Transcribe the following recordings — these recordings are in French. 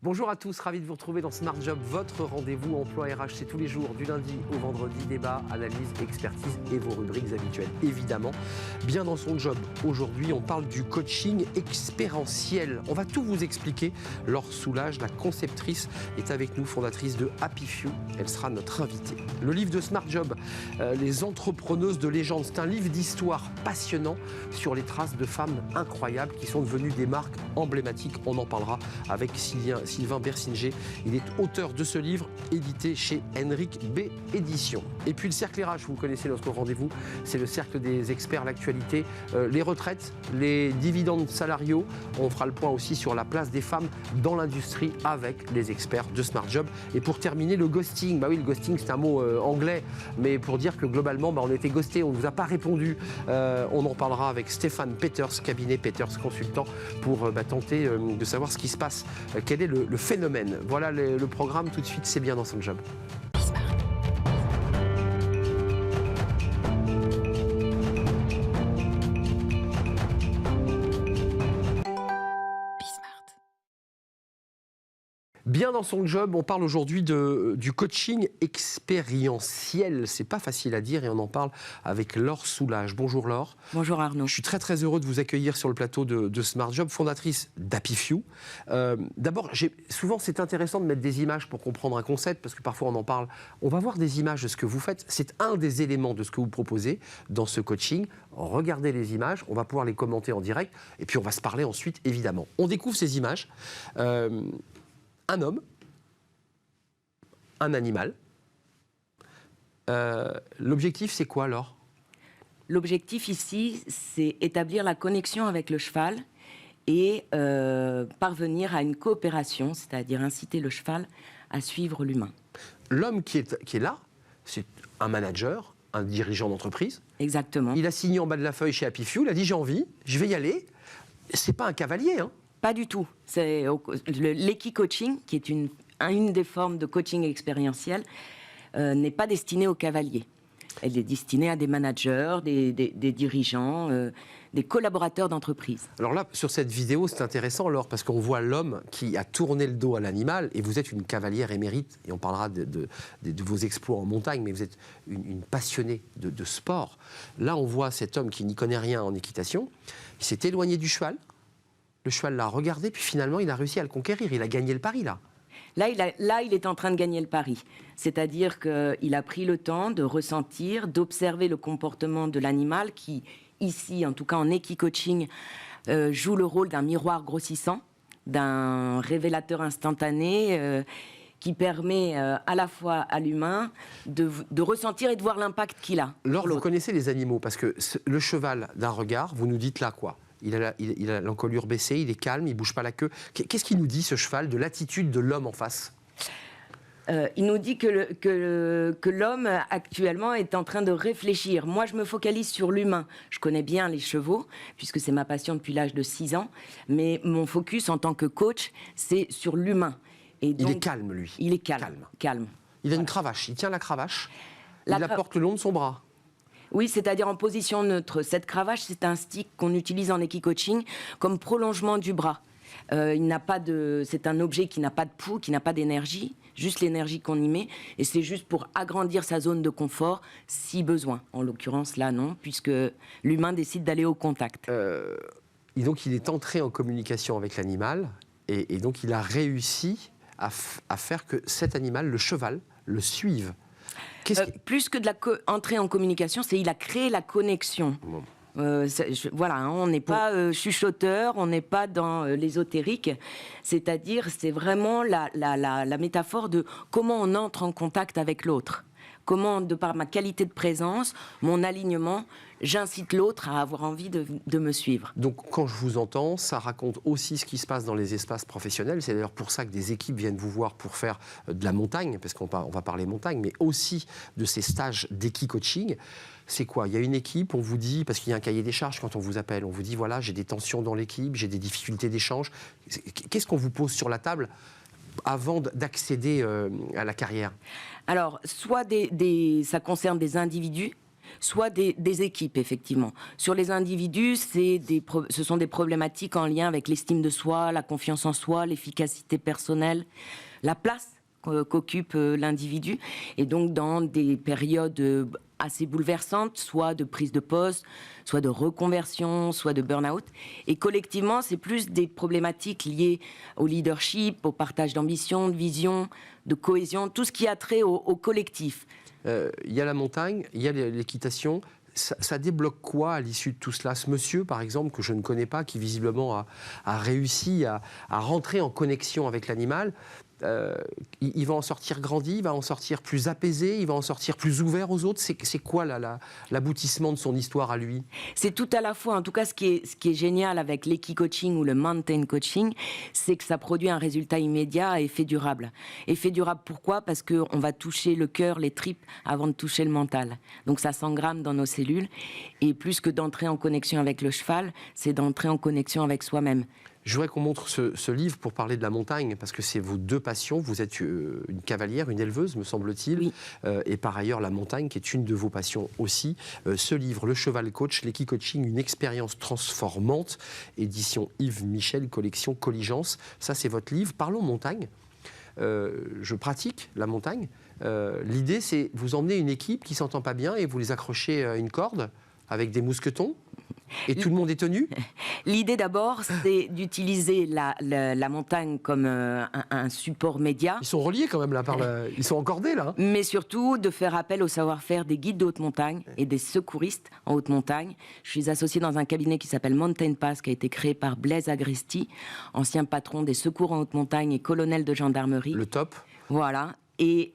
Bonjour à tous, ravi de vous retrouver dans Smart Job, votre rendez-vous emploi RH. C'est tous les jours, du lundi au vendredi, débat, analyse, expertise et vos rubriques habituelles. Évidemment, bien dans son job. Aujourd'hui, on parle du coaching expérientiel. On va tout vous expliquer. Laure Soulage, la conceptrice, est avec nous, fondatrice de Happy Few. Elle sera notre invitée. Le livre de Smart Job, Les entrepreneuses de légende. C'est un livre d'histoire passionnant sur les traces de femmes incroyables qui sont devenues des marques emblématiques. On en parlera avec Sylvain Bersinger. Il est auteur de ce livre, édité chez Henrik B. Éditions. Et puis le cercle RH, vous connaissez notre rendez-vous, c'est le cercle des experts, l'actualité, les retraites, les dividendes salariaux. On fera le point aussi sur la place des femmes dans l'industrie avec les experts de Smart Job. Et pour terminer, le ghosting. Bah oui, le ghosting, c'est un mot anglais, mais pour dire que globalement, on a été ghosté, on ne vous a pas répondu. On en parlera avec Stéphane Peters, cabinet Peters Consultant, pour tenter de savoir ce qui se passe. Quel est le phénomène. Voilà le programme, tout de suite, c'est bien dans son job. Bien dans son job, on parle aujourd'hui du coaching expérientiel. C'est pas facile à dire et on en parle avec Laure Soulage. Bonjour Laure. Bonjour Arnaud. Je suis très très heureux de vous accueillir sur le plateau de Smart Job, fondatrice d'Happy Few. D'abord, souvent c'est intéressant de mettre des images pour comprendre un concept, parce que parfois on en parle. On va voir des images de ce que vous faites. C'est un des éléments de ce que vous proposez dans ce coaching. Regardez les images, on va pouvoir les commenter en direct et puis on va se parler ensuite, évidemment. On découvre ces images. Un homme, un animal. L'objectif, c'est quoi, Laure ? L'objectif ici, c'est établir la connexion avec le cheval et parvenir à une coopération, c'est-à-dire inciter le cheval à suivre l'humain. L'homme qui est là, c'est un manager, un dirigeant d'entreprise. Exactement. Il a signé en bas de la feuille chez Happy Few, il a dit « j'ai envie, je vais y aller ». C'est pas un cavalier, hein ? Pas du tout. C'est l'équi-coaching, qui est une des formes de coaching expérientiel, n'est pas destinée aux cavaliers. Elle est destinée à des managers, des dirigeants, des collaborateurs d'entreprise. Alors là, sur cette vidéo, c'est intéressant, Laure, parce qu'on voit l'homme qui a tourné le dos à l'animal, et vous êtes une cavalière émérite, et on parlera de vos exploits en montagne, mais vous êtes une passionnée de sport. Là, on voit cet homme qui n'y connaît rien en équitation, il s'est éloigné du cheval. Le cheval l'a regardé, puis finalement, il a réussi à le conquérir. Il a gagné le pari, là. Là, il est en train de gagner le pari. C'est-à-dire qu'il a pris le temps de ressentir, d'observer le comportement de l'animal qui, ici, en tout cas en équi-coaching, joue le rôle d'un miroir grossissant, d'un révélateur instantané qui permet à la fois à l'humain de ressentir et de voir l'impact qu'il a. Laure, vous connaissez les animaux, parce que le cheval, d'un regard, vous nous dites là quoi ? Il a l'encolure baissée, il est calme, il ne bouge pas la queue. Qu'est-ce qu'il nous dit, ce cheval, de l'attitude de l'homme en face ? Il nous dit que l'homme, actuellement, est en train de réfléchir. Moi, je me focalise sur l'humain. Je connais bien les chevaux, puisque c'est ma passion depuis l'âge de 6 ans. Mais mon focus, en tant que coach, c'est sur l'humain. Et donc, il est calme, lui. Il est calme. Il a une cravache, il tient la cravache, il la porte le long de son bras. Oui, c'est-à-dire en position neutre. Cette cravache, c'est un stick qu'on utilise en équi-coaching comme prolongement du bras. C'est un objet qui n'a pas de pouls, qui n'a pas d'énergie, juste l'énergie qu'on y met. Et c'est juste pour agrandir sa zone de confort, si besoin. En l'occurrence, là, non, puisque l'humain décide d'aller au contact. Et donc, il est entré en communication avec l'animal. Et donc, il a réussi à faire que cet animal, le cheval, le suive. Plus que de entrer en communication, il a créé la connexion. Voilà, on n'est pas chuchoteur, on n'est pas dans l'ésotérique. C'est-à-dire, c'est vraiment la métaphore de comment on entre en contact avec l'autre. Comment, de par ma qualité de présence, mon alignement, j'incite l'autre à avoir envie de me suivre. Donc, quand je vous entends, ça raconte aussi ce qui se passe dans les espaces professionnels. C'est d'ailleurs pour ça que des équipes viennent vous voir pour faire de la montagne, parce qu'on va parler montagne, mais aussi de ces stages d'équi-coaching. C'est quoi ? Il y a une équipe, on vous dit, parce qu'il y a un cahier des charges quand on vous appelle, on vous dit, voilà, j'ai des tensions dans l'équipe, j'ai des difficultés d'échange. Qu'est-ce qu'on vous pose sur la table avant d'accéder à la carrière ? Alors, soit ça concerne des individus Soit des équipes, effectivement. Sur les individus, ce sont des problématiques en lien avec l'estime de soi, la confiance en soi, l'efficacité personnelle, la place qu'occupe l'individu. Et donc, dans des périodes assez bouleversantes, soit de prise de poste, soit de reconversion, soit de burn-out. Et collectivement, c'est plus des problématiques liées au leadership, au partage d'ambition, de vision, de cohésion, tout ce qui a trait au collectif. Il y a la montagne, il y a l'équitation. Ça débloque quoi à l'issue de tout cela? Ce monsieur, par exemple, que je ne connais pas, qui visiblement a réussi à rentrer en connexion avec l'animal, il va en sortir grandi, il va en sortir plus apaisé, il va en sortir plus ouvert aux autres. C'est quoi l'aboutissement de son histoire à lui? C'est tout à la fois, en tout cas ce qui est génial avec l'équi-coaching ou le mountain coaching, c'est que ça produit un résultat immédiat à effet durable. Effet durable pourquoi? Parce qu'on va toucher le cœur, les tripes avant de toucher le mental. Donc ça s'engramme dans nos cellules et plus que d'entrer en connexion avec le cheval, c'est d'entrer en connexion avec soi-même. Je voudrais qu'on montre ce livre pour parler de la montagne, parce que c'est vos deux passions. Vous êtes une cavalière, une éleveuse, me semble-t-il, oui. Et par ailleurs la montagne, qui est une de vos passions aussi. Ce livre, Le Cheval Coach, l'équi-coaching, une expérience transformante, édition Yves Michel, collection Colligence. Ça, c'est votre livre. Parlons montagne. Je pratique la montagne. L'idée, c'est vous emmenez une équipe qui ne s'entend pas bien et vous les accrochez à une corde avec des mousquetons. Et tout le monde est tenu? L'idée d'abord, c'est d'utiliser la montagne comme un support média. Ils sont reliés quand même là, ils sont encordés là. Mais surtout de faire appel au savoir-faire des guides de haute montagne et des secouristes en haute montagne. Je suis associée dans un cabinet qui s'appelle Mountain Pass, qui a été créé par Blaise Agresti, ancien patron des secours en haute montagne et colonel de gendarmerie. Le top. Voilà. Et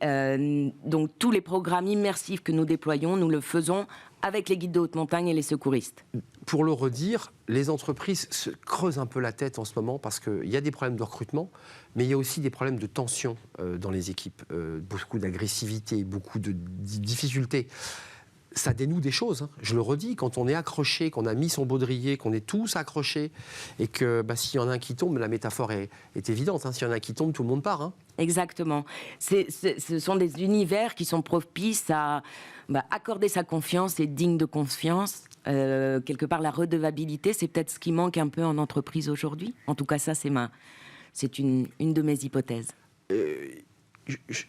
donc tous les programmes immersifs que nous déployons, nous le faisons avec les guides de haute montagne et les secouristes. Pour le redire, les entreprises se creusent un peu la tête en ce moment parce qu'il y a des problèmes de recrutement, mais il y a aussi des problèmes de tension dans les équipes, beaucoup d'agressivité, beaucoup de difficultés. Ça dénoue des choses, hein. Je le redis, quand on est accroché, qu'on a mis son baudrier, qu'on est tous accrochés, et que s'il y en a un qui tombe, la métaphore est évidente, hein. S'il y en a un qui tombe, tout le monde part. Hein. Exactement. Ce sont des univers qui sont propices à accorder sa confiance et digne de confiance. Quelque part, la redevabilité, c'est peut-être ce qui manque un peu en entreprise aujourd'hui. En tout cas, ça, c'est une de mes hypothèses.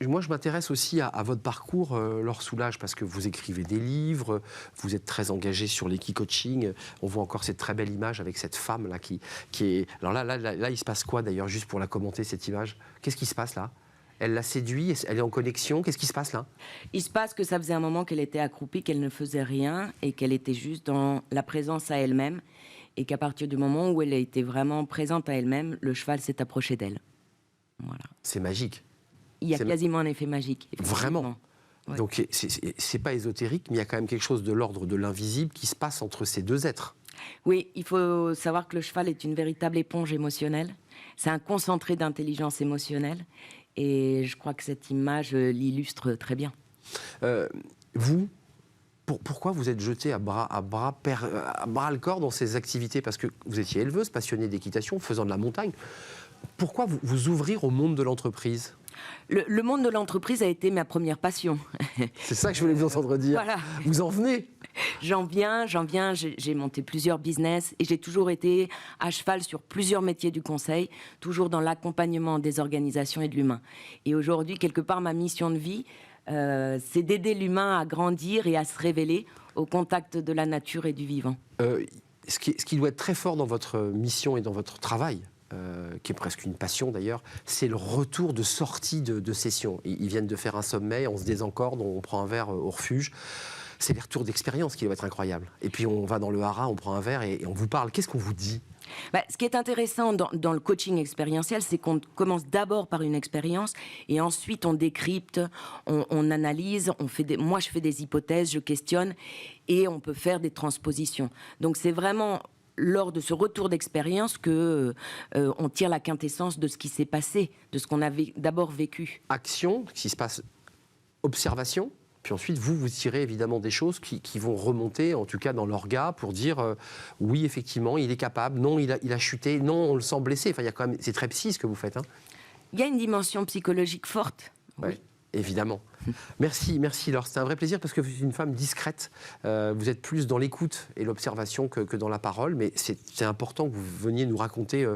Moi, je m'intéresse aussi à votre parcours, Laure Soulage, parce que vous écrivez des livres, vous êtes très engagée sur l'équi-coaching. On voit encore cette très belle image avec cette femme là qui est. Alors là, il se passe quoi d'ailleurs, juste pour la commenter cette image? Qu'est-ce qui se passe là? Elle l'a séduit, elle est en connexion. Qu'est-ce qui se passe là? Il se passe que ça faisait un moment qu'elle était accroupie, qu'elle ne faisait rien et qu'elle était juste dans la présence à elle-même. Et qu'à partir du moment où elle a été vraiment présente à elle-même, le cheval s'est approché d'elle. Voilà. C'est magique. Il y a quasiment un effet magique. Vraiment. Ouais. Donc c'est pas ésotérique, mais il y a quand même quelque chose de l'ordre de l'invisible qui se passe entre ces deux êtres. Oui, il faut savoir que le cheval est une véritable éponge émotionnelle. C'est un concentré d'intelligence émotionnelle. Et je crois que cette image l'illustre très bien. Pourquoi vous êtes jeté à bras le corps dans ces activités? Parce que vous étiez éleveuse, passionnée d'équitation, faisant de la montagne. Pourquoi vous ouvrir au monde de l'entreprise? Le monde de l'entreprise a été ma première passion. C'est ça que je voulais vous entendre dire. Voilà. Vous en venez? J'en viens. J'ai monté plusieurs business et j'ai toujours été à cheval sur plusieurs métiers du conseil, toujours dans l'accompagnement des organisations et de l'humain. Et aujourd'hui, quelque part, ma mission de vie, c'est d'aider l'humain à grandir et à se révéler au contact de la nature et du vivant. Ce qui doit être très fort dans votre mission et dans votre travail, qui est presque une passion d'ailleurs, c'est le retour de sortie de session. Ils viennent de faire un sommet, on se désencorde, on prend un verre au refuge. C'est les retours d'expérience qui doivent être incroyables. Et puis on va dans le haras, on prend un verre et on vous parle. Qu'est-ce qu'on vous dit? Ce qui est intéressant dans le coaching expérientiel, c'est qu'on commence d'abord par une expérience et ensuite on décrypte, on analyse, moi je fais des hypothèses, je questionne et on peut faire des transpositions. Donc c'est vraiment lors de ce retour d'expérience que on tire la quintessence de ce qui s'est passé, de ce qu'on avait d'abord vécu. Action, ce qui se passe, observation. Puis ensuite, vous tirez évidemment des choses qui vont remonter, en tout cas dans l'orga, pour dire oui, effectivement, il est capable, non, il a chuté, non, on le sent blessé. Enfin, il y a quand même, c'est très psy ce que vous faites. Hein. Il y a une dimension psychologique forte. Oui. Évidemment. Merci Laure, c'était un vrai plaisir parce que vous êtes une femme discrète, vous êtes plus dans l'écoute et l'observation que dans la parole, mais c'est important que vous veniez nous raconter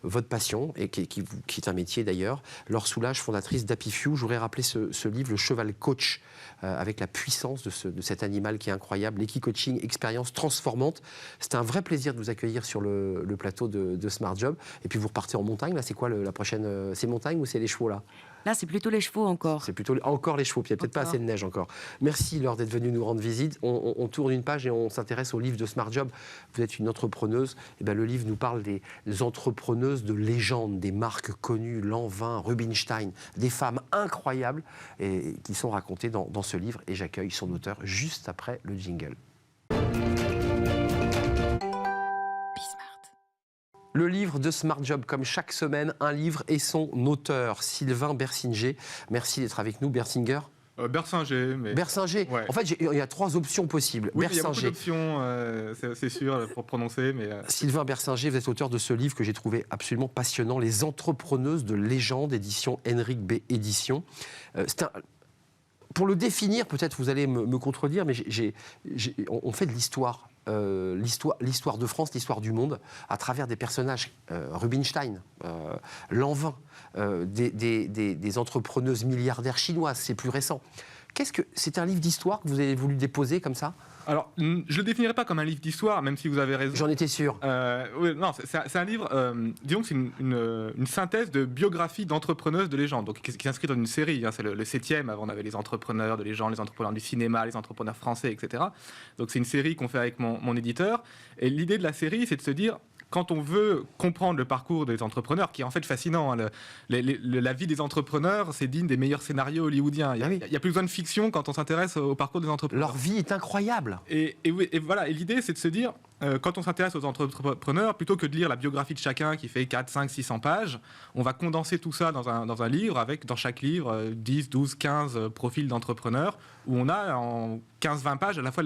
votre passion, et qui est un métier d'ailleurs. Laure Soulage, fondatrice d'Happy Few, je voudrais rappeler ce livre, Le Cheval Coach, avec la puissance de cet animal qui est incroyable, l'équi-coaching, expérience transformante. C'était un vrai plaisir de vous accueillir sur le plateau de Smart Job, et puis vous repartez en montagne, là c'est quoi la prochaine, c'est montagne ou c'est les chevaux là? Là, c'est plutôt les chevaux encore. C'est plutôt encore les chevaux, puis il n'y a peut-être pas assez de neige encore. Merci Laure d'être venue nous rendre visite. On tourne une page et on s'intéresse au livre de Smart Job. Vous êtes une entrepreneuse. Et bien, le livre nous parle des entrepreneuses de légende, des marques connues, Lanvin, Rubinstein, des femmes incroyables et qui sont racontées dans ce livre. Et j'accueille son auteur juste après le jingle. Le livre de Smart Job, comme chaque semaine, un livre et son auteur, Sylvain Bersinger. Merci d'être avec nous, Bersinger. Bersinger. Mais... Bersinger. Ouais. En fait, il y a 3 options possibles. Oui, il y a beaucoup d'options, c'est sûr, pour prononcer. Mais Sylvain Bersinger, vous êtes auteur de ce livre que j'ai trouvé absolument passionnant, Les entrepreneuses de légende, édition Henrik B. Édition. Pour le définir, peut-être vous allez me contredire, mais on fait de l'histoire. L'histoire de France, l'histoire du monde, à travers des personnages, Rubinstein, Lanvin, des entrepreneuses milliardaires chinoises, c'est plus récent. C'est un livre d'histoire que vous avez voulu déposer comme ça ? Alors, je ne le définirais pas comme un livre d'histoire, même si vous avez raison. J'en étais sûr. Oui, non, c'est un livre, disons que c'est une synthèse de biographie d'entrepreneuses de légende, donc, qui s'inscrit dans une série. Hein, c'est le 7e, avant on avait les entrepreneurs de légende, les entrepreneurs du cinéma, les entrepreneurs français, etc. Donc c'est une série qu'on fait avec mon éditeur. Et l'idée de la série, c'est de se dire... Quand on veut comprendre le parcours des entrepreneurs, qui est en fait fascinant, hein, la vie des entrepreneurs, c'est digne des meilleurs scénarios hollywoodiens. Il y a plus besoin de fiction quand on s'intéresse au parcours des entrepreneurs. Leur vie est incroyable. Et voilà, et l'idée, c'est de se dire, quand on s'intéresse aux entrepreneurs, plutôt que de lire la biographie de chacun qui fait 4, 5, 600 pages, on va condenser tout ça dans un livre, avec dans chaque livre 10, 12, 15 profils d'entrepreneurs, où on a en 15-20 pages à la fois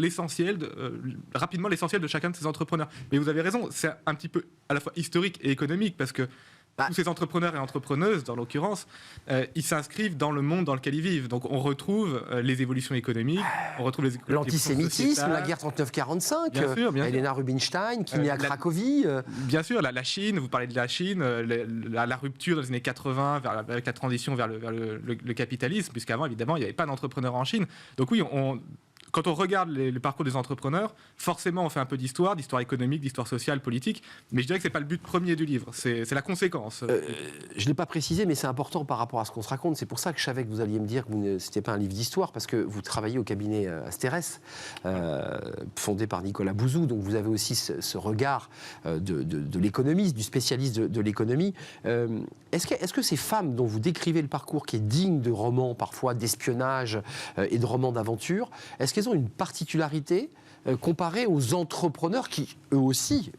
rapidement l'essentiel de chacun de ces entrepreneurs. Mais vous avez raison, c'est un petit peu à la fois historique et économique, parce que tous ces entrepreneurs et entrepreneuses, dans l'occurrence, ils s'inscrivent dans le monde dans lequel ils vivent. Donc on retrouve les évolutions économiques, on retrouve l'antisémitisme, la guerre 39-45, Helena Rubinstein, qui naît à Cracovie. Bien sûr, la Chine, vous parlez de la Chine, la rupture dans les années 80 avec la transition vers le capitalisme, puisqu'avant, évidemment, il n'y avait pas d'entrepreneurs en Chine. Donc oui, quand on regarde le parcours des entrepreneurs, forcément on fait un peu d'histoire économique, d'histoire sociale, politique, mais je dirais que ce n'est pas le but premier du livre, c'est la conséquence. Je ne l'ai pas précisé, mais c'est important par rapport à ce qu'on se raconte. C'est pour ça que je savais que vous alliez me dire que ce n'était pas un livre d'histoire, parce que vous travaillez au cabinet Asterès, fondé par Nicolas Bouzou, donc vous avez aussi ce regard de l'économiste, du spécialiste de l'économie. Est-ce que ces femmes dont vous décrivez le parcours, qui est digne de romans parfois d'espionnage et de romans d'aventure, est-ce qu'elles ont une particularité comparée aux entrepreneurs qui, eux aussi,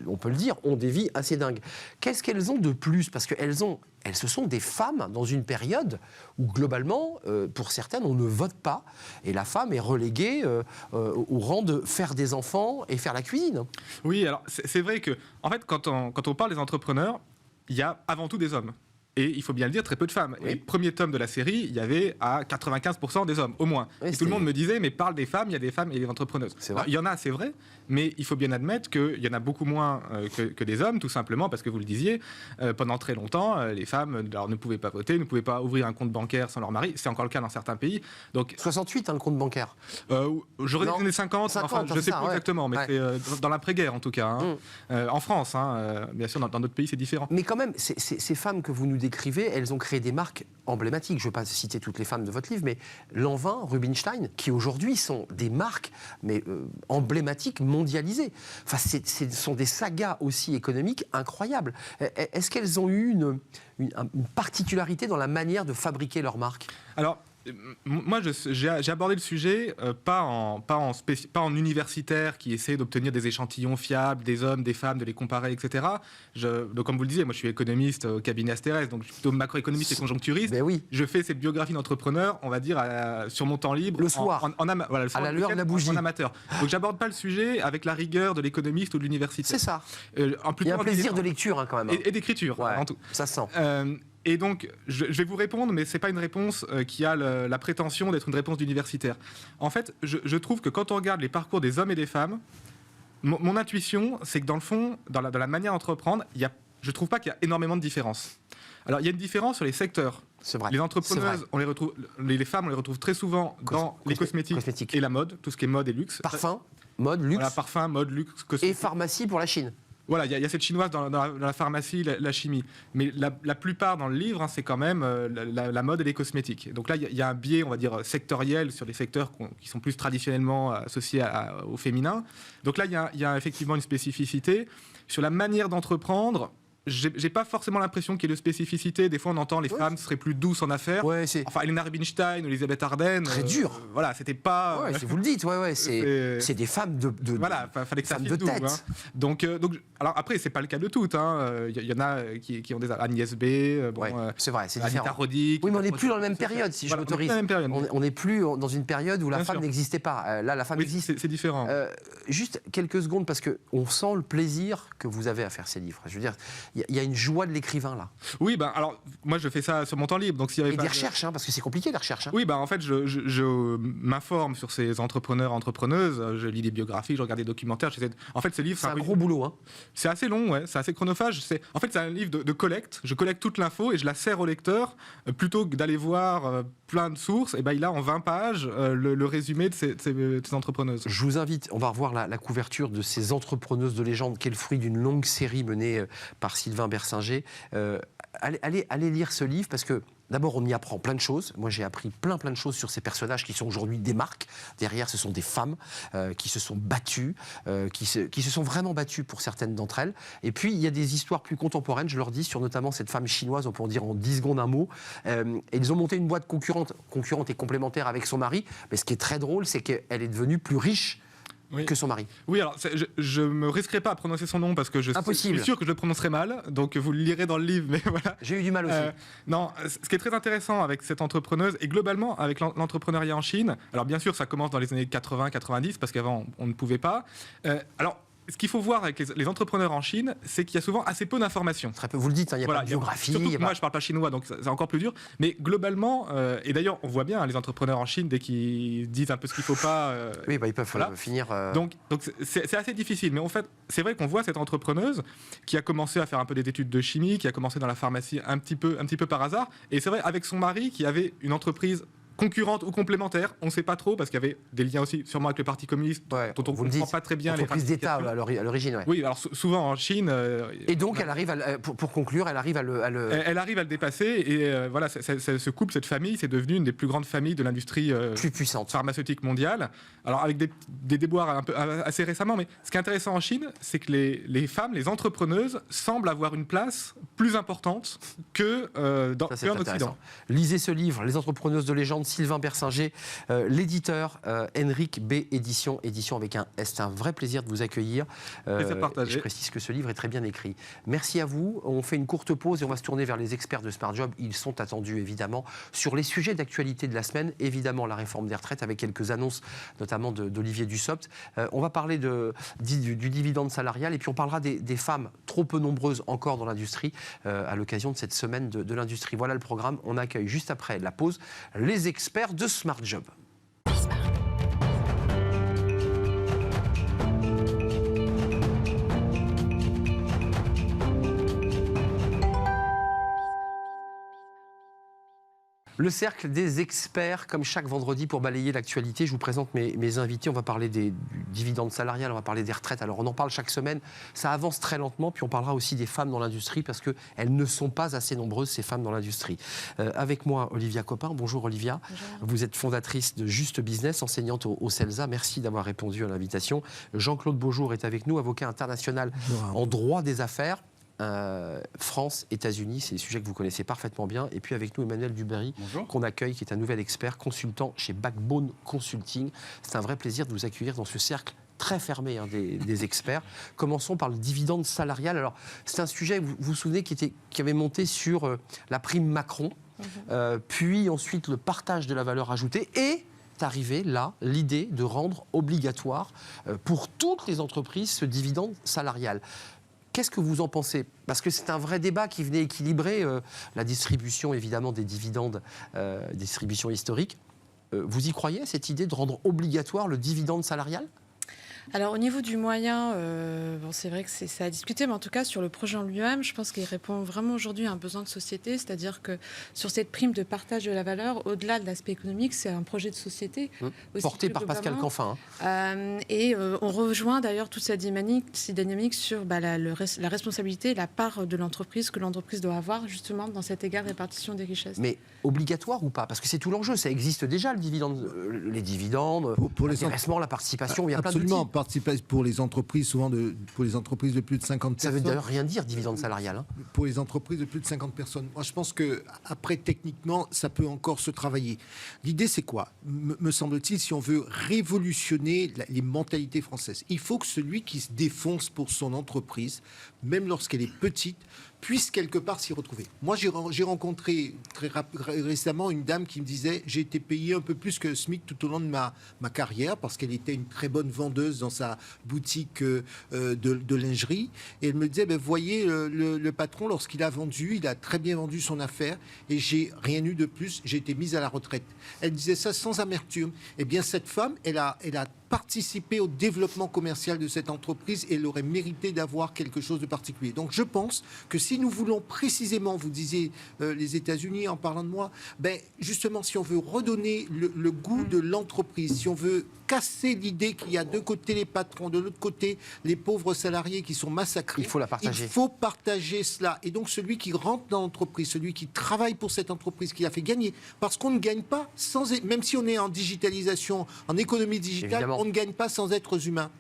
on peut le dire, ont des vies assez dingues? Qu'est-ce qu'elles ont de plus? Parce ce sont des femmes dans une période où, globalement, pour certaines, on ne vote pas. Et la femme est reléguée au rang de faire des enfants et faire la cuisine. Oui, alors c'est vrai que, en fait, quand on parle des entrepreneurs, il y a avant tout des hommes. Et il faut bien le dire, très peu de femmes. Oui. Et le premier tome de la série, il y avait à 95% des hommes, au moins. Oui, et tout le monde me disait, mais parle des femmes, il y a des femmes et des entrepreneuses. Alors, il y en a, c'est vrai, mais il faut bien admettre qu'il y en a beaucoup moins que des hommes, tout simplement parce que vous le disiez, pendant très longtemps, les femmes ne pouvaient pas voter, ne pouvaient pas ouvrir un compte bancaire sans leur mari. C'est encore le cas dans certains pays. Donc, 68, le compte bancaire. J'aurais dit les années 50, enfin, je ne sais plus exactement, mais c'est dans l'après-guerre en tout cas. Hein. En France, bien sûr, dans d'autres pays, c'est différent. Mais quand même, ces femmes que vous nous décrivez, elles ont créé des marques emblématiques. Je ne vais pas citer toutes les femmes de votre livre, mais Lanvin, Rubinstein, qui aujourd'hui sont des marques emblématiques, mondialisées. Enfin, ce sont des sagas aussi économiques incroyables. Est-ce qu'elles ont eu une particularité dans la manière de fabriquer leurs marques? Alors, moi, j'ai abordé le sujet pas en universitaire qui essaie d'obtenir des échantillons fiables des hommes, des femmes, de les comparer, etc. Donc, comme vous le disiez, moi je suis économiste au cabinet Asterès, donc je suis plutôt macroéconomiste et conjoncturiste. Ben oui. Je fais cette biographie d'entrepreneur, on va dire, sur mon temps libre. Le soir, le soir à la lueur de la bougie. En amateur. Donc j'aborde pas le sujet avec la rigueur de l'économiste ou de l'université. C'est ça. Il y a un plaisir de lecture quand même. Et d'écriture, ouais, avant tout. Ça sent. Et donc, je vais vous répondre, mais ce n'est pas une réponse qui a la prétention d'être une réponse d'universitaire. En fait, je trouve que quand on regarde les parcours des hommes et des femmes, mon intuition, c'est que dans le fond, dans la manière d'entreprendre, je ne trouve pas qu'il y a énormément de différence. Alors, il y a une différence sur les secteurs. C'est vrai. Les entrepreneuses, on les retrouve, les femmes, on les retrouve très souvent dans les cosmétiques et la mode, tout ce qui est mode et luxe. Parfum, mode, luxe. Voilà, parfum, mode, luxe, cosmétique. Et pharmacie pour la Chine. Voilà, il y a cette chinoise dans la pharmacie, la chimie. Mais la plupart dans le livre, hein, c'est quand même la mode et les cosmétiques. Donc là, il y a un biais, on va dire, sectoriel sur les secteurs qui sont plus traditionnellement associés au féminin. Donc là, il y a effectivement une spécificité. Sur la manière d'entreprendre, j'ai pas forcément l'impression qu'il y ait de spécificité. Des fois, on entend les femmes seraient plus douces en affaires. Ouais, enfin, Elena Rubinstein ou Elisabeth Arden. Très dur. Voilà, c'était pas. Ouais, vous le dites, c'est des femmes de voilà, fallait que ça femmes file de doux, tête. hein. Donc, alors après, c'est pas le cas de toutes. Il y en a qui ont des Agnès B. C'est vrai, c'est Anita différent. Roddick. Oui, mais on n'est plus dans la même période, si je m'autorise. On n'est plus dans une période où la femme n'existait pas. Là, la femme existe. C'est différent. Juste quelques secondes, parce qu'on sent le plaisir que vous avez à faire ces livres. Je veux dire, il y a une joie de l'écrivain, là. Oui, alors, moi, je fais ça sur mon temps libre. Donc, s'il y avait des recherches, parce que c'est compliqué, les recherches. Oui, en fait, je m'informe sur ces entrepreneurs, entrepreneuses. Je lis des biographies, je regarde des documentaires. En fait, ce livre, c'est un gros boulot. Hein. C'est assez long, ouais. C'est assez chronophage. En fait, c'est un livre de collecte. Je collecte toute l'info et je la sers au lecteur. Plutôt que d'aller voir plein de sources, et il a en 20 pages le résumé de ces entrepreneuses. Je vous invite, on va revoir la couverture de ces entrepreneuses de légende, qui est le fruit d'une longue série menée par Sylvain Bersinger. Allez lire ce livre, parce que d'abord, on y apprend plein de choses. Moi, j'ai appris plein de choses sur ces personnages qui sont aujourd'hui des marques. Derrière, ce sont des femmes qui se sont battues, qui se sont vraiment battues pour certaines d'entre elles. Et puis, il y a des histoires plus contemporaines, je leur dis, sur notamment cette femme chinoise, on peut en dire en 10 secondes un mot. Ils ont monté une boîte concurrente et complémentaire avec son mari. Mais ce qui est très drôle, c'est qu'elle est devenue plus riche que son mari. Oui, alors je me risquerai pas à prononcer son nom parce que je suis sûr que je le prononcerai mal, donc vous le lirez dans le livre, mais voilà. J'ai eu du mal aussi. Non, ce qui est très intéressant avec cette entrepreneuse et globalement avec l'entrepreneuriat en Chine, alors bien sûr ça commence dans les années 80-90 parce qu'avant on ne pouvait pas. Alors ce qu'il faut voir avec les entrepreneurs en Chine, c'est qu'il y a souvent assez peu d'informations. Très peu, vous le dites, il n'y a pas de biographie. Surtout que moi, je ne parle pas chinois, donc c'est encore plus dur. Mais globalement, et d'ailleurs, on voit bien les entrepreneurs en Chine, dès qu'ils disent un peu ce qu'il ne faut pas... oui, ils peuvent finir... Donc c'est assez difficile. Mais en fait, c'est vrai qu'on voit cette entrepreneuse qui a commencé à faire un peu des études de chimie, qui a commencé dans la pharmacie un petit peu par hasard. Et c'est vrai, avec son mari, qui avait une entreprise concurrente ou complémentaire, on ne sait pas trop, parce qu'il y avait des liens aussi sûrement avec le Parti communiste, dont on ne comprend pas très bien les d'État à l'origine. Ouais. Oui, alors souvent en Chine... et donc, elle arrive, pour conclure, elle arrive à le... Elle arrive à le dépasser, et voilà, ce couple, cette famille, c'est devenu une des plus grandes familles de l'industrie plus puissante pharmaceutique mondiale. Alors avec des déboires un peu assez récemment, mais ce qui est intéressant en Chine, c'est que les femmes, les entrepreneuses, semblent avoir une place plus importante que en Occident. Lisez ce livre, Les entrepreneuses de légende, Sylvain Bersinger, l'éditeur Henrik B. Édition avec un S. C'est un vrai plaisir de vous accueillir. Je précise que ce livre est très bien écrit. Merci à vous. On fait une courte pause et on va se tourner vers les experts de Smart Job. Ils sont attendus évidemment sur les sujets d'actualité de la semaine. Évidemment la réforme des retraites avec quelques annonces, notamment d'Olivier Dussopt. On va parler du dividende salarial et puis on parlera des femmes trop peu nombreuses encore dans l'industrie à l'occasion de cette semaine de l'industrie. Voilà le programme. On accueille juste après la pause les experts de Smart Job. Le cercle des experts, comme chaque vendredi, pour balayer l'actualité. Je vous présente mes invités. On va parler du dividende salarial, on va parler des retraites. Alors, on en parle chaque semaine. Ça avance très lentement. Puis, on parlera aussi des femmes dans l'industrie parce qu'elles ne sont pas assez nombreuses, ces femmes dans l'industrie. Avec moi, Olivia Copin. Bonjour, Olivia. Bonjour. Vous êtes fondatrice de Juste Business, enseignante au CELSA. Merci d'avoir répondu à l'invitation. Jean-Claude Beaujour est avec nous, avocat international en droit des affaires. France, États-Unis, c'est des sujets que vous connaissez parfaitement bien. Et puis avec nous, Emmanuel Duberry, qu'on accueille, qui est un nouvel expert, consultant chez Backbone Consulting. C'est un vrai plaisir de vous accueillir dans ce cercle très fermé des experts. Commençons par le dividende salarial. Alors, c'est un sujet, vous vous souvenez, qui avait monté sur la prime Macron, puis ensuite le partage de la valeur ajoutée et... est arrivée là l'idée de rendre obligatoire pour toutes les entreprises ce dividende salarial. Qu'est-ce que vous en pensez? Parce que c'est un vrai débat qui venait équilibrer la distribution, évidemment, des dividendes, distribution historique. Vous y croyez, cette idée de rendre obligatoire le dividende salarial? Alors au niveau du moyen, c'est vrai que c'est à discuter, mais en tout cas sur le projet en lui-même, je pense qu'il répond vraiment aujourd'hui à un besoin de société, c'est-à-dire que sur cette prime de partage de la valeur, au-delà de l'aspect économique, c'est un projet de société. Porté par Pascal Canfin. Et on rejoint d'ailleurs toute cette dynamique sur la responsabilité et la part de l'entreprise que l'entreprise doit avoir justement dans cette égale répartition des richesses. Mais obligatoire ou pas? Parce que c'est tout l'enjeu, ça existe déjà, le dividende, les dividendes, l'intéressement, la participation, il y a plein d'outils. Pour les entreprises, pour les entreprises de plus de 50 personnes. Ça veut d'ailleurs rien dire, dividende salarial. Hein. Pour les entreprises de plus de 50 personnes. Moi, je pense qu'après, techniquement, ça peut encore se travailler. L'idée, c'est quoi? Me semble-t-il, si on veut révolutionner les mentalités françaises, il faut que celui qui se défonce pour son entreprise, même lorsqu'elle est petite, puisse quelque part s'y retrouver. Moi, j'ai rencontré très récemment une dame qui me disait « J'ai été payée un peu plus que SMIC tout au long de ma carrière parce qu'elle était une très bonne vendeuse dans sa boutique de lingerie. » Et elle me disait « Voyez, le patron, lorsqu'il a vendu, il a très bien vendu son affaire et j'ai rien eu de plus, j'ai été mise à la retraite. » Elle disait ça sans amertume. Eh bien, cette femme, elle a participé au développement commercial de cette entreprise et elle aurait mérité d'avoir quelque chose de particulier. Donc je pense que si nous voulons précisément, vous disiez les États-Unis en parlant de moi, justement si on veut redonner le goût de l'entreprise, si on veut casser l'idée qu'il y a d'un côté les patrons, de l'autre côté les pauvres salariés qui sont massacrés, il faut la partager. Il faut partager cela. Et donc celui qui rentre dans l'entreprise, celui qui travaille pour cette entreprise, qui a fait gagner, parce qu'on ne gagne pas même si on est en digitalisation, en économie digitale, évidemment. On ne gagne pas sans êtres humains.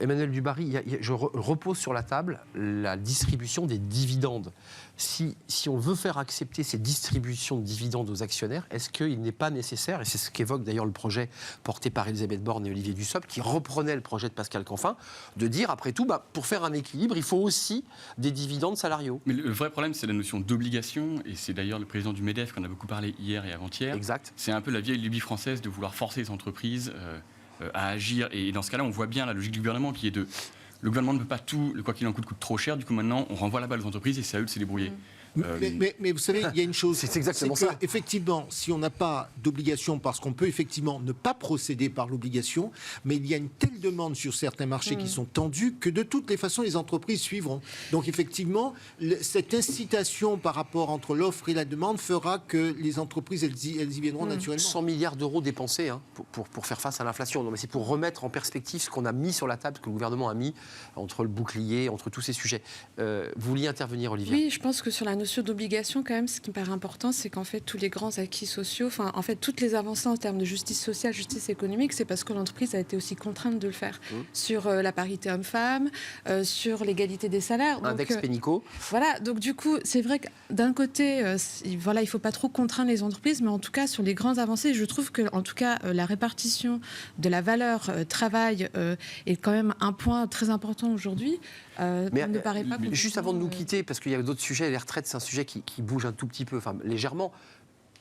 Emmanuel Dubarry, je repose sur la table la distribution des dividendes. Si on veut faire accepter ces distributions de dividendes aux actionnaires, est-ce qu'il n'est pas nécessaire, et c'est ce qu'évoque d'ailleurs le projet porté par Elisabeth Borne et Olivier Dussopt, qui reprenait le projet de Pascal Canfin, de dire après tout, pour faire un équilibre, il faut aussi des dividendes salariaux. Mais le vrai problème, c'est la notion d'obligation, et c'est d'ailleurs le président du MEDEF qu'on a beaucoup parlé hier et avant-hier. Exact. C'est un peu la vieille lubie française de vouloir forcer les entreprises à agir. Et dans ce cas-là, on voit bien la logique du gouvernement qui est de... Le gouvernement ne peut pas tout, quoi qu'il en coûte trop cher. Du coup, maintenant, on renvoie la balle aux entreprises et c'est à eux de se débrouiller. Mais vous savez, il y a une chose. C'est exactement ça. Effectivement, si on n'a pas d'obligation, parce qu'on peut effectivement ne pas procéder par l'obligation, mais il y a une telle demande sur certains marchés qui sont tendus que de toutes les façons, les entreprises suivront. Donc effectivement, cette incitation par rapport entre l'offre et la demande fera que les entreprises, elles y viendront naturellement. 100 milliards d'euros dépensés pour faire face à l'inflation. Non, mais c'est pour remettre en perspective ce qu'on a mis sur la table, ce que le gouvernement a mis entre le bouclier, entre tous ces sujets. Vous vouliez intervenir, Olivier? Oui, je pense que sur la notion d'obligation, quand même, ce qui me paraît important, c'est qu'en fait, tous les grands acquis sociaux, en fait, toutes les avancées en termes de justice sociale, justice économique, c'est parce que l'entreprise a été aussi contrainte de le faire. Sur la parité homme-femme, sur l'égalité des salaires. Index Pénicaud. Voilà, donc du coup, c'est vrai que d'un côté, il ne faut pas trop contraindre les entreprises, mais en tout cas, sur les grandes avancées, je trouve que, en tout cas, la répartition de la valeur travail est quand même un point très important aujourd'hui. Mais ne paraît pas juste avant de nous quitter, parce qu'il y a d'autres sujets, les retraites, c'est un sujet qui bouge un tout petit peu, légèrement.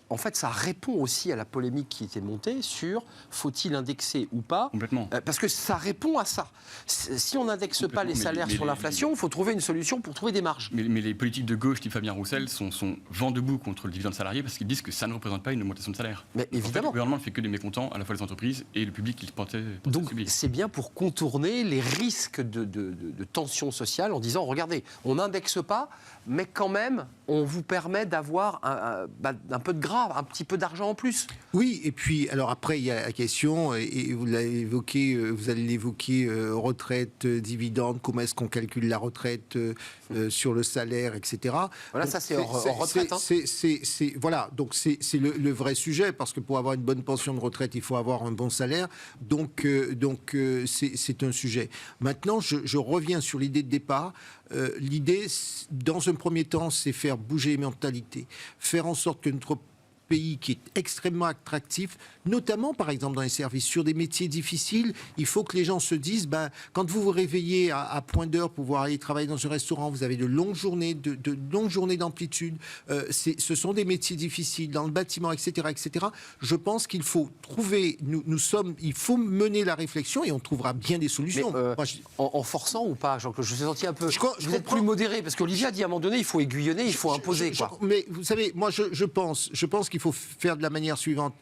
En fait, ça répond aussi à la polémique qui était montée sur faut-il indexer ou pas. Complètement. Parce que ça répond à ça. Si on n'indexe pas les salaires sur l'inflation, il faut trouver une solution pour trouver des marges. Mais les politiques de gauche, type Fabien Roussel, sont vent debout contre le dividende salarié parce qu'ils disent que ça ne représente pas une augmentation de salaire. Mais évidemment. En fait, le gouvernement ne fait que des mécontents, à la fois les entreprises et le public qui le portait. Donc c'est bien pour contourner les risques de tension sociale en disant regardez, on n'indexe pas, mais quand même, on vous permet d'avoir un peu de gras, un petit peu d'argent en plus. Oui, et puis, alors après, il y a la question, et vous l'avez évoqué, vous allez l'évoquer, retraite, dividende, comment est-ce qu'on calcule la retraite sur le salaire, etc. Voilà, donc, ça c'est hors retraite. Voilà, donc c'est le vrai sujet, parce que pour avoir une bonne pension de retraite, il faut avoir un bon salaire, donc c'est un sujet. Maintenant, je reviens sur l'idée de départ. L'idée, dans un premier temps, c'est faire bouger les mentalités, faire en sorte que notre pays qui est extrêmement attractif, notamment par exemple dans les services, sur des métiers difficiles. Il faut que les gens se disent, quand vous vous réveillez à point d'heure pour pouvoir aller travailler dans un restaurant, vous avez de longues journées, de longues journées d'amplitude. Ce sont des métiers difficiles dans le bâtiment, etc., etc. Je pense qu'il faut trouver, il faut mener la réflexion et on trouvera bien des solutions. Mais, en forçant ou pas, Jean-Claude? Je vous ai senti un peu. Vous êtes plus modéré parce qu'Olivier a dit à un moment donné, il faut aiguillonner, il faut imposer. Mais vous savez, moi, je pense qu'il faut faire de la manière suivante.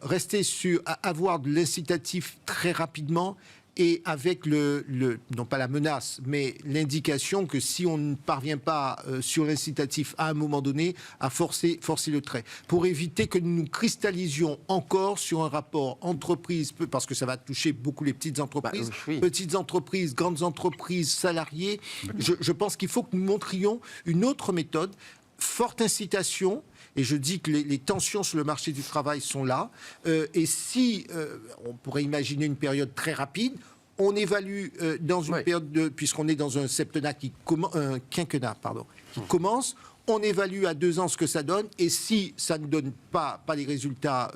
Rester sur avoir de l'incitatif très rapidement et avec non pas la menace, mais l'indication que si on ne parvient pas sur l'incitatif à un moment donné, à forcer le trait, pour éviter que nous nous cristallisions encore sur un rapport entreprise, parce que ça va toucher beaucoup les petites entreprises, petites entreprises, grandes entreprises, salariés. Je pense qu'il faut que nous montrions une autre méthode, forte incitation. Et je dis que les tensions sur le marché du travail sont là. Et si on pourrait imaginer une période très rapide, on évalue dans une période puisqu'on est dans un septennat un quinquennat, qui commence. On évalue à 2 ans ce que ça donne, et si ça ne donne pas les résultats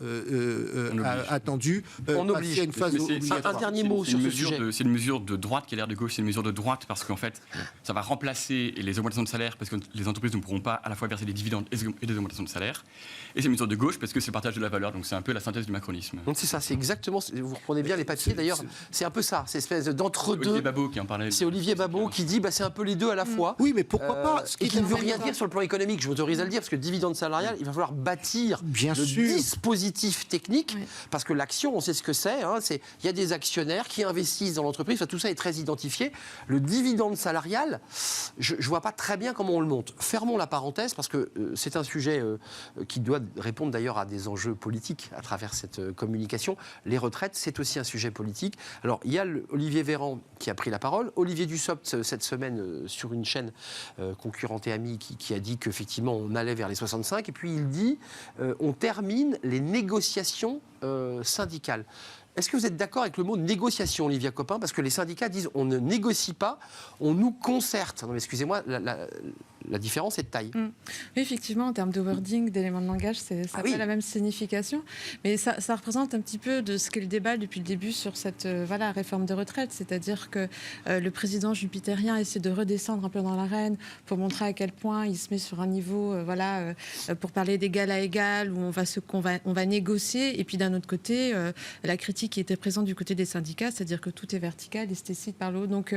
attendus, on oblige à une phase obligatoire. Un dernier mot sur ce sujet. C'est une mesure de droite qui a l'air de gauche, c'est une mesure de droite parce qu'en fait, ça va remplacer les augmentations de salaire parce que les entreprises ne pourront pas à la fois verser des dividendes et des augmentations de salaire. Et c'est une mesure de gauche parce que c'est le partage de la valeur, donc c'est un peu la synthèse du macronisme. Donc c'est ça, c'est exactement, vous reprenez bien les papiers d'ailleurs, c'est un peu ça, c'est espèce d'entre-deux. Olivier Babot qui en parlait. C'est Olivier Babot qui dit c'est un peu les deux à la fois. Oui, mais pourquoi pas et qui ne veut rien dire sur le plan économique, je m'autorise à le dire, parce que dividende salarial, il va falloir bâtir dispositif technique, parce que l'action, on sait ce que c'est, il y a des actionnaires qui investissent dans l'entreprise, tout ça est très identifié. Le dividende salarial, je ne vois pas très bien comment on le monte. Fermons la parenthèse, parce que c'est un sujet qui doit répondre d'ailleurs à des enjeux politiques à travers cette communication. Les retraites, c'est aussi un sujet politique. Alors, il y a Olivier Véran qui a pris la parole, Olivier Dussopt, cette semaine, sur une chaîne concurrente et amie, qui a dit qu'effectivement, on allait vers les 65, et puis il dit on termine les négociations syndicales. Est-ce que vous êtes d'accord avec le mot négociation, Olivia Copin? Parce que les syndicats disent on ne négocie pas, on nous concerte. Non mais excusez-moi, la différence est de taille. Oui, effectivement, en termes de wording, d'éléments de langage, ça n'a pas la même signification. Mais ça représente un petit peu de ce qu'est le débat depuis le début sur cette réforme de retraite. C'est-à-dire que le président jupitérien essaie de redescendre un peu dans l'arène pour montrer à quel point il se met sur un niveau pour parler d'égal à égal, où on va négocier. Et puis d'un autre côté, la critique qui était présente du côté des syndicats, c'est-à-dire que tout est vertical et se décide par le haut. Donc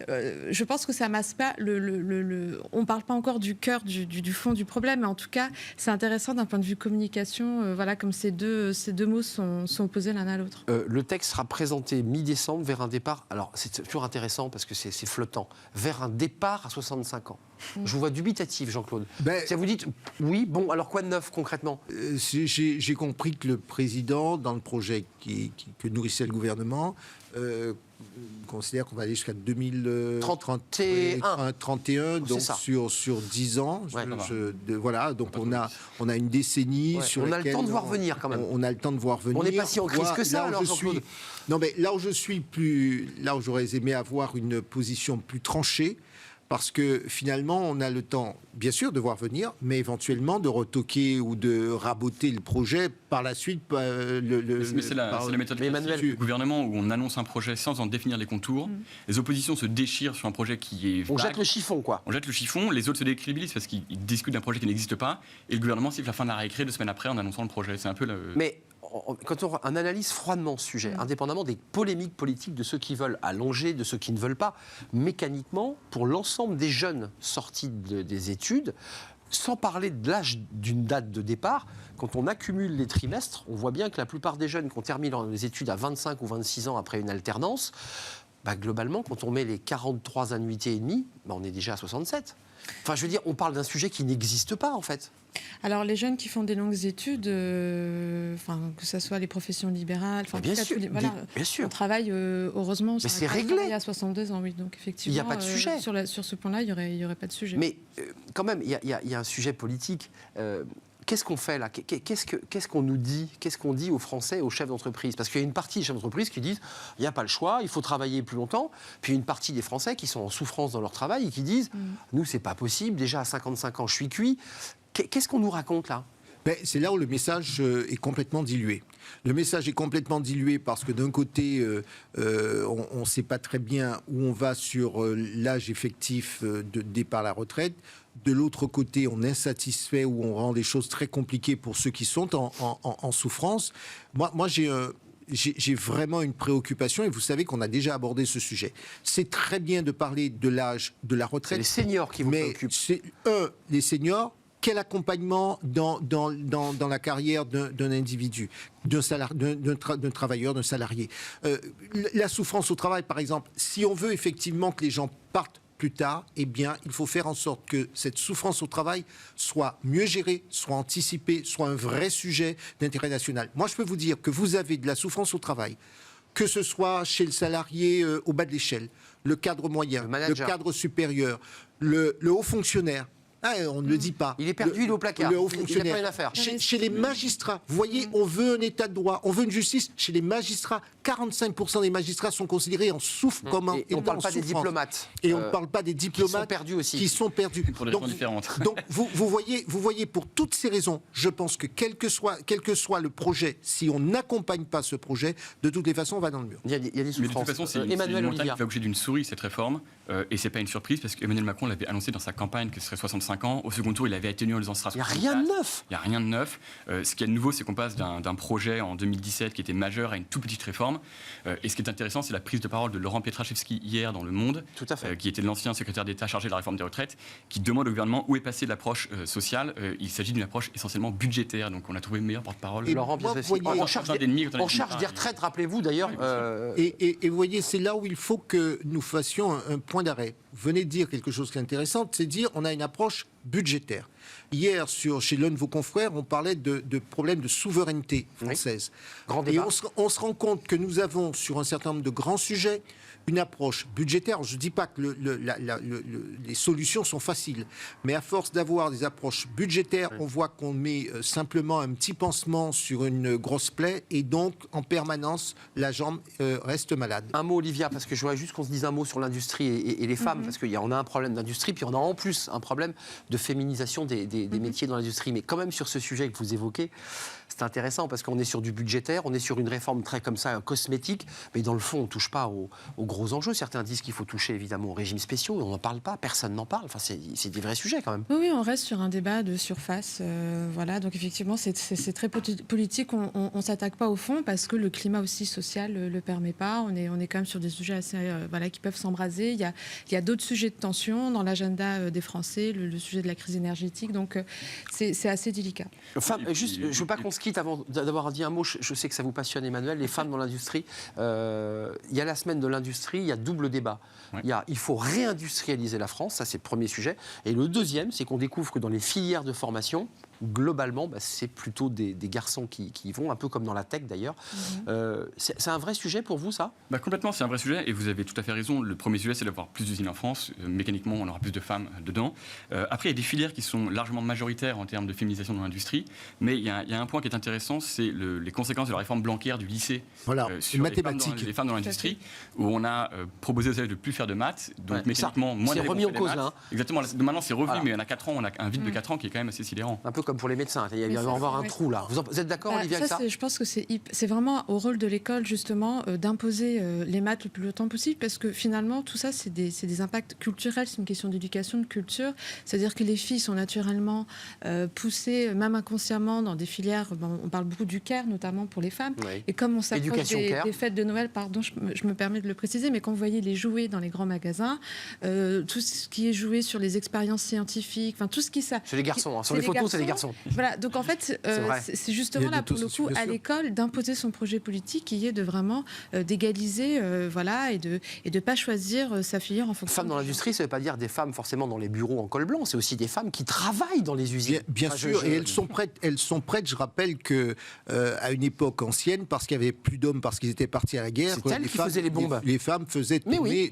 je pense que ça masse pas on ne parle pas encore du cœur, du fond du problème, mais en tout cas, c'est intéressant d'un point de vue communication, comme ces deux mots sont opposés l'un à l'autre. Le texte sera présenté mi-décembre vers un départ, alors c'est toujours intéressant parce que c'est flottant, vers un départ à 65 ans. Je vous vois dubitatif, Jean-Claude. Si vous dites, oui, bon, alors quoi de neuf concrètement? J'ai compris que le président, dans le projet que nourrissait le gouvernement, considère qu'on va aller jusqu'à 2031, donc sur 10 ans. Donc on a une décennie sur on laquelle... a le temps de voir venir quand même. On a le temps de voir venir. On n'est pas si en crise que ça, alors, Jean-Claude. Non, mais là où j'aurais aimé avoir une position plus tranchée, parce que finalement, on a le temps, bien sûr, de voir venir, mais éventuellement de retoquer ou de raboter le projet par la suite. Mais c'est la méthode du gouvernement où on annonce un projet sans en définir les contours. Les oppositions se déchirent sur un projet qui est... On jette le chiffon, quoi. On jette le chiffon, les autres se décrédibilisent parce qu'ils discutent d'un projet qui n'existe pas, et le gouvernement siffle la fin de la récré 2 semaines après en annonçant le projet. C'est un peu Mais quand on analyse froidement ce sujet, indépendamment des polémiques politiques de ceux qui veulent allonger, de ceux qui ne veulent pas, mécaniquement, pour l'ensemble des jeunes sortis des études, sans parler de l'âge d'une date de départ, quand on accumule les trimestres, on voit bien que la plupart des jeunes qui ont terminé les études à 25 ou 26 ans après une alternance, globalement, quand on met les 43 annuités et demie, on est déjà à 67. Enfin, je veux dire, on parle d'un sujet qui n'existe pas, en fait. Alors, les jeunes qui font des longues études, que ce soit les professions libérales, bien sûr. On travaille, heureusement, mais c'est réglé à 62 ans, oui. Donc, effectivement, il n'y a pas de sujet. Sur ce point-là, il n'y aurait pas de sujet. Mais quand même, il y a un sujet politique. Qu'est-ce qu'on fait là? Qu'est-ce qu'on nous dit? Qu'est-ce qu'on dit aux Français, aux chefs d'entreprise? Parce qu'il y a une partie des chefs d'entreprise qui disent il n'y a pas le choix, il faut travailler plus longtemps. Puis une partie des Français qui sont en souffrance dans leur travail et qui disent nous, c'est pas possible, déjà à 55 ans, je suis cuit. Qu'est-ce qu'on nous raconte là? C'est là où le message est complètement dilué. Le message est complètement dilué parce que d'un côté, on ne sait pas très bien où on va sur l'âge effectif de départ à la retraite. De l'autre côté, on est insatisfait ou on rend les choses très compliquées pour ceux qui sont en souffrance. Moi j'ai vraiment une préoccupation et vous savez qu'on a déjà abordé ce sujet. C'est très bien de parler de l'âge de la retraite. C'est les seniors qui vous préoccupent. C'est les seniors. Quel accompagnement dans la carrière d'un individu, d'un travailleur, d'un salarié. La souffrance au travail, par exemple, si on veut effectivement que les gens partent plus tard, eh bien, il faut faire en sorte que cette souffrance au travail soit mieux gérée, soit anticipée, soit un vrai sujet d'intérêt national. Moi, je peux vous dire que vous avez de la souffrance au travail, que ce soit chez le salarié au bas de l'échelle, le cadre moyen, le cadre supérieur, le haut fonctionnaire. On ne le dit pas. Il est perdu, il est au placard. Le haut Il n'a fonctionnaire. pas rien à faire. Chez les magistrats, vous voyez, on veut un état de droit, on veut une justice. Chez les magistrats, 45% des magistrats sont considérés en souffrance. Et on ne parle pas des diplomates. Et on ne parle pas des diplomates qui sont perdus aussi. Qui sont perdus. Pour des raisons différentes. Donc vous voyez, pour toutes ces raisons, je pense que quel que soit le projet, si on n'accompagne pas ce projet, de toutes les façons, on va dans le mur. Il y a des souffrances. Mais de toute façon, c'est une montagne qui va bouger d'une souris, cette réforme. Et c'est pas une surprise parce qu'Emmanuel Macron l'avait annoncé dans sa campagne que ce serait 65 ans. Au second tour, il avait atténué en disant il n'y a rien de neuf. Il n'y a rien de neuf. Ce qui est nouveau, c'est qu'on passe d'un projet en 2017 qui était majeur à une toute petite réforme. Et ce qui est intéressant, c'est la prise de parole de Laurent Pietraszewski hier dans Le Monde, tout à fait. Qui était l'ancien secrétaire d'État chargé de la réforme des retraites, qui demande au gouvernement où est passée l'approche sociale. Il s'agit d'une approche essentiellement budgétaire. Donc on a trouvé meilleur porte-parole. Laurent Pietraszewski. En charge des retraites, rappelez-vous d'ailleurs. Et vous voyez, c'est là où il faut que nous fassions un point d'arrêt. Vous venez de dire quelque chose qui est intéressant, c'est de dire on a une approche budgétaire. Hier, chez l'un de vos confrères, on parlait de problèmes de souveraineté française. Grand débat. Et on se rend compte que nous avons, sur un certain nombre de grands sujets, une approche budgétaire. Je ne dis pas que les solutions sont faciles, mais à force d'avoir des approches budgétaires, on voit qu'on met simplement un petit pansement sur une grosse plaie et donc, en permanence, la jambe reste malade. Un mot, Olivia, parce que je voudrais juste qu'on se dise un mot sur l'industrie et les femmes, parce qu'on a un problème d'industrie, puis on a en plus un problème de féminisation des métiers dans l'industrie. Mais quand même, sur ce sujet que vous évoquez, c'est intéressant parce qu'on est sur du budgétaire, on est sur une réforme très comme ça, cosmétique, mais dans le fond, on ne touche pas aux gros enjeux. Certains disent qu'il faut toucher évidemment aux régimes spéciaux, on n'en parle pas, personne n'en parle. Enfin, c'est des vrais sujets quand même. Oui, on reste sur un débat de surface. Voilà, donc effectivement, c'est très politique. On ne s'attaque pas au fond parce que le climat aussi social ne le permet pas. On est quand même sur des sujets assez, qui peuvent s'embraser. Il y a d'autres sujets de tension dans l'agenda des Français, le sujet de la crise énergétique. Donc, c'est assez délicat. Juste, je ne veux pas qu'on se quitte avant d'avoir dit un mot. Je sais que ça vous passionne, Emmanuel. Les femmes dans l'industrie. Il y a la semaine de l'industrie, il y a double débat. Ouais. Il faut réindustrialiser la France, ça c'est le premier sujet. Et le deuxième, c'est qu'on découvre que dans les filières de formation, globalement, c'est plutôt des garçons qui vont, un peu comme dans la tech d'ailleurs. C'est un vrai sujet pour vous, ça ? Complètement, c'est un vrai sujet, et vous avez tout à fait raison. Le premier sujet, c'est d'avoir plus d'usines en France. Mécaniquement, on aura plus de femmes dedans. Après, il y a des filières qui sont largement majoritaires en termes de féminisation dans l'industrie, mais il y a un point qui est intéressant, c'est les conséquences de la réforme Blanquer du lycée sur les femmes dans l'industrie, où on a proposé aux élèves de ne plus faire de maths, donc mécaniquement, moins d'élèves remis en cause, là. Exactement, maintenant c'est revenu, mais il y en a 4 ans, on a un vide de 4 ans qui est quand même assez sidérant. Un peu comme pour les médecins, il va y avoir un trou là. Vous êtes d'accord, Olivia, avec ça ? Je pense que c'est vraiment au rôle de l'école, justement, d'imposer les maths le plus longtemps possible, parce que finalement, tout ça, c'est des impacts culturels, c'est une question d'éducation, de culture. C'est-à-dire que les filles sont naturellement poussées, même inconsciemment, dans des filières, on parle beaucoup du care, notamment pour les femmes. Oui. Et comme on s'approche des fêtes de Noël, pardon, je me permets de le préciser, mais quand vous voyez les jouets dans les grands magasins, tout ce qui est joué sur les expériences scientifiques, tout ce qui ça... C'est les garçons, sur les photos, c'est les garçons. Voilà, donc en fait, c'est justement là, pour le coup, à l'école, d'imposer son projet politique qui est de vraiment d'égaliser, et de pas choisir sa filière en fonction... Femmes dans l'industrie, ça ne veut pas dire des femmes forcément dans les bureaux en col blanc, c'est aussi des femmes qui travaillent dans les usines. Bien sûr, et elles sont prêtes. Je rappelle que à une époque ancienne, parce qu'il n'y avait plus d'hommes, parce qu'ils étaient partis à la guerre, c'est elles qui faisaient les bombes. Les femmes faisaient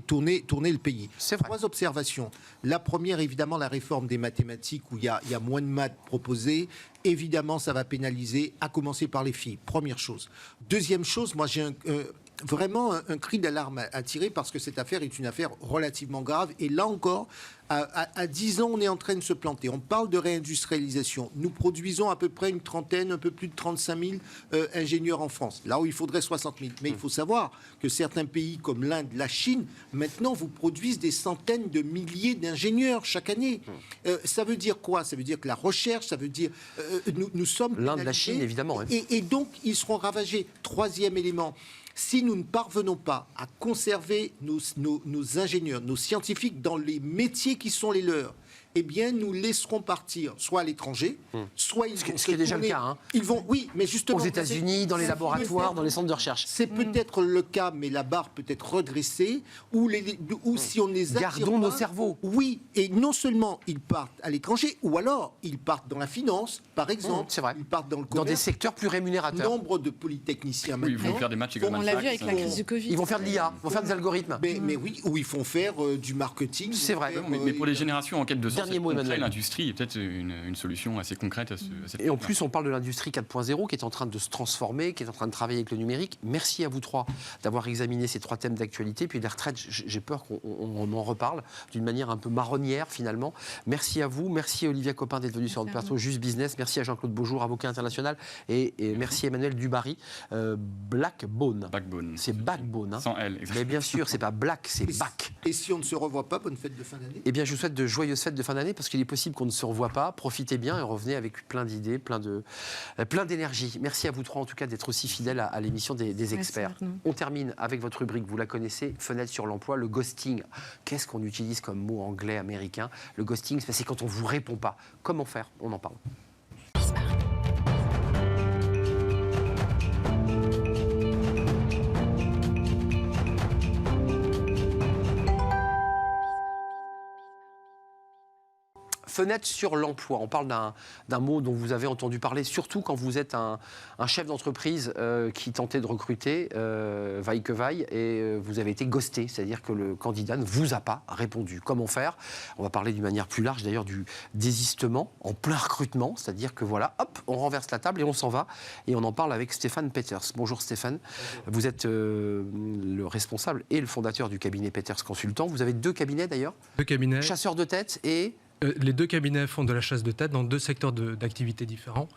tourner le pays. C'est vrai. 3 observations. La première, évidemment, la réforme des mathématiques, où il y a moins de maths proposées. Évidemment, ça va pénaliser, à commencer par les filles. Première chose. Deuxième chose, moi j'ai vraiment un cri d'alarme à tirer parce que cette affaire est une affaire relativement grave. Et là encore, à 10 ans, on est en train de se planter. On parle de réindustrialisation. Nous produisons à peu près une trentaine, un peu plus de 35 000 ingénieurs en France, là où il faudrait 60 000. Mais il faut savoir que certains pays comme l'Inde, la Chine, maintenant vous produisent des centaines de milliers d'ingénieurs chaque année. Ça veut dire quoi? Ça veut dire que la recherche, ça veut dire... nous sommes... L'Inde, la Chine, évidemment. Hein. Et donc, ils seront ravagés. Troisième élément, si nous ne parvenons pas à conserver nos ingénieurs, nos scientifiques dans les métiers qui sont les leurs, eh bien, nous laisserons partir soit à l'étranger, soit ils vont ce qui est déjà le cas. Hein. Ils vont, oui, mais justement... Aux États-Unis, dans les laboratoires, dans les centres de recherche. C'est peut-être le cas, mais la barre peut être redressée, ou si on les attire Gardons nos pas, cerveaux. Oui, et non seulement ils partent à l'étranger, ou alors ils partent dans la finance, par exemple. C'est vrai. Ils partent dans le Dans des commerce. secteurs plus rémunérateurs. Nombre de polytechniciens Oui, ils maintenant. vont faire des matchs avec On Goldman l'a vu Sachs. avec la crise du Covid. Ils vont faire de l'IA, ils vont faire des algorithmes. Mais oui, où ils font faire du marketing. C'est vrai. Mais pour les générations en quête de sens, Dernier mot, Emmanuel. l'industrie est peut-être une solution assez concrète à cette Et en plus, on parle de l'industrie 4.0 qui est en train de se transformer, qui est en train de travailler avec le numérique. Merci à vous trois d'avoir examiné ces 3 thèmes d'actualité. Puis les retraites, j'ai peur qu'on en reparle d'une manière un peu marronnière finalement. Merci à vous. Merci à Olivia Copin d'être venue sur notre plateau Juste Business. Merci à Jean-Claude Beaujour, avocat international. Et merci à Emmanuel Dubarry. Backbone. C'est Backbone. Hein. Sans L, exactement. Mais bien sûr, c'est pas Black, c'est Back. Et si on ne se revoit pas, bonne fête de fin d'année. Eh bien, je vous souhaite de joyeuses fêtes de fin d'année parce qu'il est possible qu'on ne se revoie pas. Profitez bien et revenez avec plein d'idées, plein d'énergie. Merci à vous trois en tout cas d'être aussi fidèles à l'émission des experts. On termine avec votre rubrique, vous la connaissez, fenêtre sur l'emploi, le ghosting. Qu'est-ce qu'on utilise comme mot anglais américain? Le ghosting, c'est quand on ne vous répond pas. Comment faire? On en parle. Fenêtre sur l'emploi, on parle d'un mot dont vous avez entendu parler, surtout quand vous êtes un chef d'entreprise qui tentait de recruter, vaille que vaille, et vous avez été ghosté, c'est-à-dire que le candidat ne vous a pas répondu. Comment faire? On va parler d'une manière plus large d'ailleurs du désistement en plein recrutement, c'est-à-dire que voilà, hop, on renverse la table et on s'en va, et on en parle avec Stéphane Peters. Bonjour Stéphane, vous êtes le responsable et le fondateur du cabinet Peters Consultant. Vous avez 2 cabinets d'ailleurs? 2 cabinets. Chasseur de tête et... Les 2 cabinets font de la chasse de tête dans 2 secteurs d'activité différents.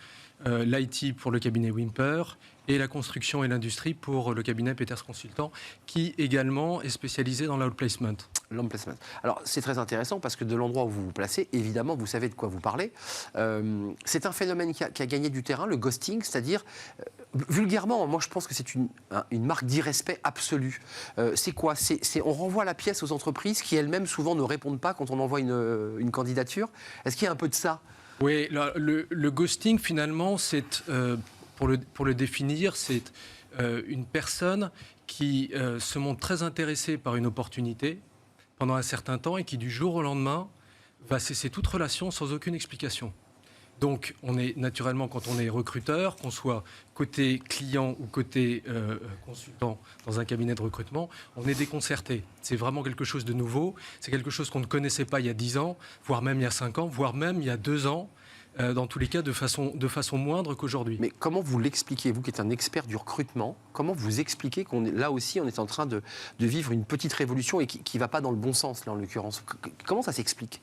L'IT pour le cabinet Wimper et la construction et l'industrie pour le cabinet Peters Consultant, qui également est spécialisé dans l'outplacement. L'emplacement. Alors c'est très intéressant parce que de l'endroit où vous vous placez, évidemment, vous savez de quoi vous parlez. C'est un phénomène qui a gagné du terrain, le ghosting, c'est-à-dire, vulgairement, moi je pense que c'est une marque d'irrespect absolu. C'est quoi? On renvoie la pièce aux entreprises qui elles-mêmes souvent ne répondent pas quand on envoie une candidature. Est-ce qu'il y a un peu de ça? Oui, le ghosting, finalement, c'est, pour le définir, c'est une personne qui se montre très intéressée par une opportunité pendant un certain temps et qui, du jour au lendemain, va cesser toute relation sans aucune explication. Donc, on est naturellement, quand on est recruteur, qu'on soit côté client ou côté consultant dans un cabinet de recrutement, on est déconcerté. C'est vraiment quelque chose de nouveau. C'est quelque chose qu'on ne connaissait pas il y a 10 ans, voire même il y a 5 ans, voire même il y a 2 ans. Dans tous les cas, de façon moindre qu'aujourd'hui. Mais comment vous l'expliquez, vous qui êtes un expert du recrutement, comment vous expliquez qu'on est là aussi, on est en train de vivre une petite révolution et qui ne va pas dans le bon sens, là, en l'occurrence? Comment ça s'explique?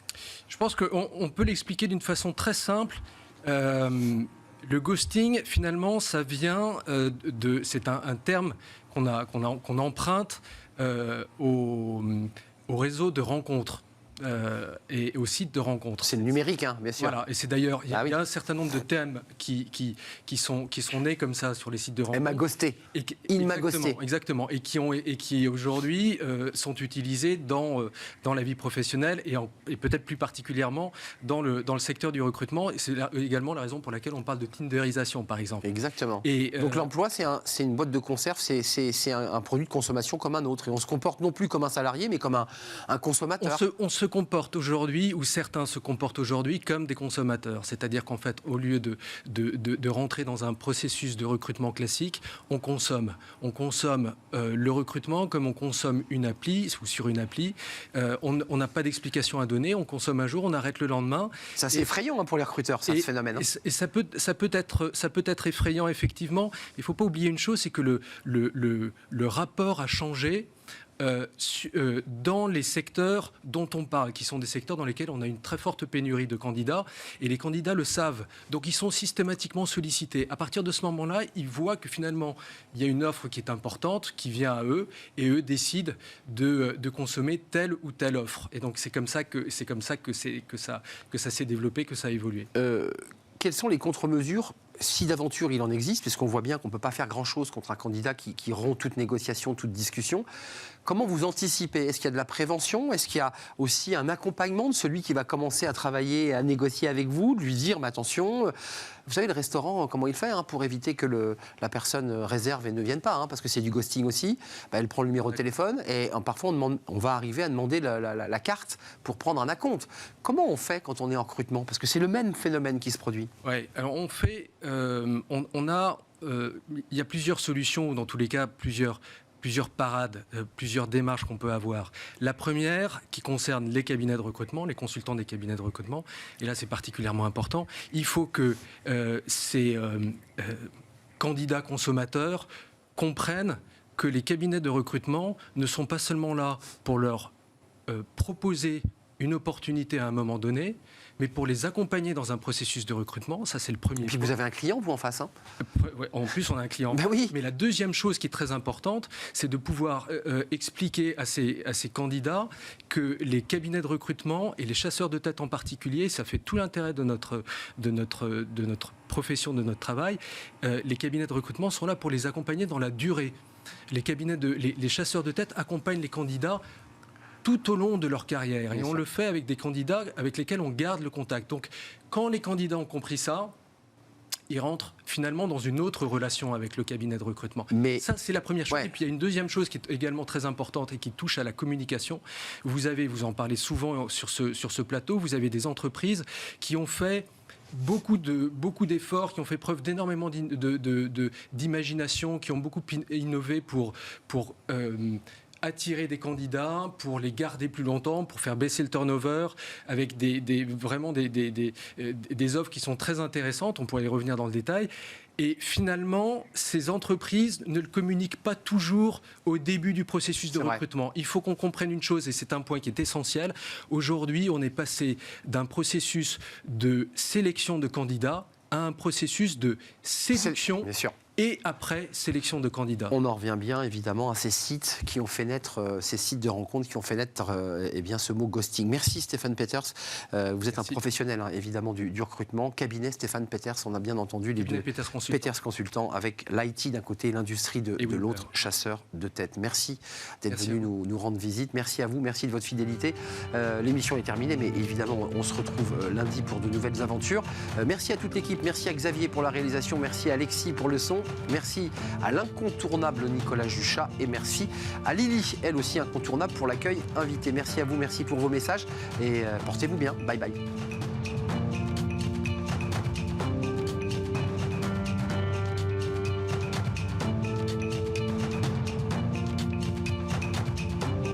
Je pense qu'on peut l'expliquer d'une façon très simple. Le ghosting, finalement, ça vient c'est un terme qu'on emprunte au réseau de rencontres. Et aux sites de rencontres. C'est le numérique, hein, bien sûr. Voilà, et c'est d'ailleurs, il y a un certain nombre de thèmes qui sont nés comme ça sur les sites de rencontres. Elle m'a ghosté. Il m'a ghosté. Exactement, et qui aujourd'hui sont utilisés dans la vie professionnelle et peut-être plus particulièrement dans le secteur du recrutement. Et c'est également la raison pour laquelle on parle de tinderisation, par exemple. Exactement. Et, donc l'emploi, c'est une boîte de conserve, c'est un produit de consommation comme un autre. Et on se comporte non plus comme un salarié, mais comme un consommateur. On se se comportent aujourd'hui, ou certains se comportent aujourd'hui comme des consommateurs. C'est-à-dire qu'en fait, au lieu de rentrer dans un processus de recrutement classique, on consomme. On consomme le recrutement comme on consomme une appli, ou sur une appli. On n'a pas d'explication à donner, on consomme un jour, on arrête le lendemain. Ça, c'est effrayant hein, pour les recruteurs, ce phénomène. Et ça peut être effrayant, effectivement. Il ne faut pas oublier une chose, c'est que le rapport a changé dans les secteurs dont on parle, qui sont des secteurs dans lesquels on a une très forte pénurie de candidats, et les candidats le savent. Donc ils sont systématiquement sollicités. À partir de ce moment-là, ils voient que finalement, il y a une offre qui est importante, qui vient à eux, et eux décident de consommer telle ou telle offre. Et donc c'est comme ça que ça s'est développé, que ça a évolué. Quelles sont les contre-mesures, si d'aventure il en existe, puisqu'on voit bien qu'on ne peut pas faire grand-chose contre un candidat qui rompt toute négociation, toute discussion. Comment vous anticipez? Est-ce qu'il y a de la prévention? Est-ce qu'il y a aussi un accompagnement de celui qui va commencer à travailler, à négocier avec vous, de lui dire, mais attention, vous savez, le restaurant, comment il fait hein, pour éviter que la personne réserve et ne vienne pas, hein, parce que c'est du ghosting aussi. Elle prend le numéro de téléphone et parfois on va arriver à demander la carte pour prendre un acompte. Comment on fait quand on est en recrutement? Parce que c'est le même phénomène qui se produit. Oui, alors on fait, il y a plusieurs solutions, ou dans tous les cas, plusieurs parades, plusieurs démarches qu'on peut avoir. La première, qui concerne les cabinets de recrutement, les consultants des cabinets de recrutement, et là c'est particulièrement important, il faut que ces candidats consommateurs comprennent que les cabinets de recrutement ne sont pas seulement là pour leur proposer une opportunité à un moment donné, mais pour les accompagner dans un processus de recrutement. Ça, c'est le premier. Et puis vous avez un client, vous, en face hein? Ouais, en plus, on a un client. Ben oui. Mais la deuxième chose qui est très importante, c'est de pouvoir expliquer à ces candidats que les cabinets de recrutement, et les chasseurs de tête en particulier, ça fait tout l'intérêt de notre profession, de notre travail, les cabinets de recrutement sont là pour les accompagner dans la durée. Les chasseurs de tête accompagnent les candidats tout au long de leur carrière. Et on le fait avec des candidats avec lesquels on garde le contact. Donc, quand les candidats ont compris ça, ils rentrent finalement dans une autre relation avec le cabinet de recrutement. Mais ça, c'est la première chose. Ouais. Et puis, il y a une deuxième chose qui est également très importante et qui touche à la communication. Vous en parlez souvent sur ce plateau, vous avez des entreprises qui ont fait beaucoup d'efforts, qui ont fait preuve d'énormément d'imagination, qui ont beaucoup innové pour attirer des candidats, pour les garder plus longtemps, pour faire baisser le turnover, avec vraiment des offres qui sont très intéressantes. On pourrait y revenir dans le détail. Et finalement, ces entreprises ne le communiquent pas toujours au début du processus de recrutement. Il faut qu'on comprenne une chose, et c'est un point qui est essentiel. Aujourd'hui, on est passé d'un processus de sélection de candidats à un processus de séduction. Bien sûr. Et après, sélection de candidats. On en revient bien, évidemment, à ces sites qui ont fait naître, ces sites de rencontres qui ont fait naître ce mot ghosting. Merci Stéphane Peters. Vous êtes un professionnel, hein, évidemment, du recrutement. Cabinet Stéphane Peters, on a bien entendu les deux. Peters Consultant, avec l'IT d'un côté et l'industrie de l'autre, chasseur de tête. Merci d'être venu nous rendre visite. Merci à vous, merci de votre fidélité. L'émission est terminée, mais évidemment, on se retrouve lundi pour de nouvelles aventures. Merci à toute l'équipe, merci à Xavier pour la réalisation, merci à Alexis pour le son. Merci à l'incontournable Nicolas Juchat et merci à Lily, elle aussi incontournable pour l'accueil invité. Merci à vous, merci pour vos messages et portez-vous bien. Bye bye.